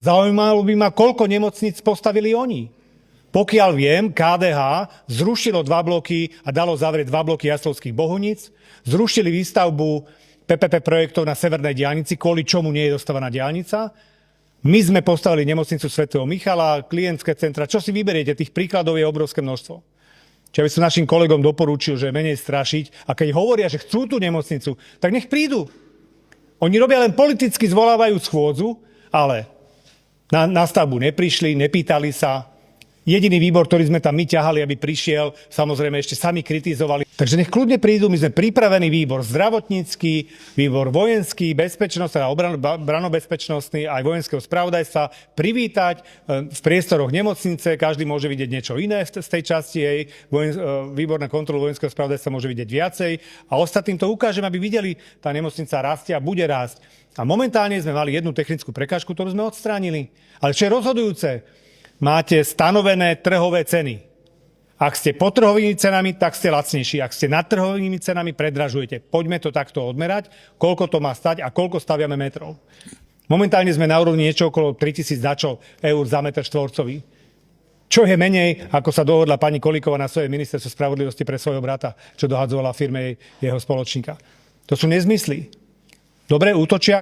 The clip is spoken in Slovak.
Zaujímalo by ma, koľko nemocníc postavili oni. Pokiaľ viem, KDH zrušilo 2 bloky a dalo zavrieť 2 bloky Jaslovských Bohuníc, zrušili výstavbu PPP projektov na severnej diaľnici, kvôli čomu nie je dostávaná diaľnica. My sme postavili nemocnicu svätého Michala, klientské centra. Čo si vyberiete? Tých príkladov je obrovské množstvo. Čiže by som našim kolegom doporučil, že menej strašiť. A keď hovoria, že chcú tú nemocnicu, tak nech prídu. Oni robia len politicky zvolávajú schôdzu, ale na stavbu neprišli, nepýtali sa. Jediný výbor, ktorý sme tam my ťahali, aby prišiel, samozrejme ešte sami kritizovali. Takže nech kľudne prídu, my sme pripravený výbor zdravotnícky, výbor vojenský, bezpečnosť, teda branobezpečnostný, aj vojenského spravodajstva, privítať v priestoroch nemocnice, každý môže vidieť niečo iné z tej časti jej, výbor na kontrolu vojenského spravodajstva môže vidieť viacej a ostatným to ukážem, aby videli, tá nemocnica rastie a bude rásť. A momentálne sme mali jednu technickú prekážku, ktorú sme odstránili. Ale čo je rozhodujúce? Máte stanovené trhové ceny. Ak ste pod trhovými cenami, tak ste lacnejší. Ak ste nad trhovými cenami, predražujete. Poďme to takto odmerať, koľko to má stať a koľko staviame metrov. Momentálne sme na úrovni niečo okolo 3000 eur za metr štvorcový. Čo je menej, ako sa dohodla pani Kolíková na svojej ministerstve spravodlivosti pre svojho brata, čo dohadzovala firme jeho spoločníka. To sú nezmysly. Dobre, útočia.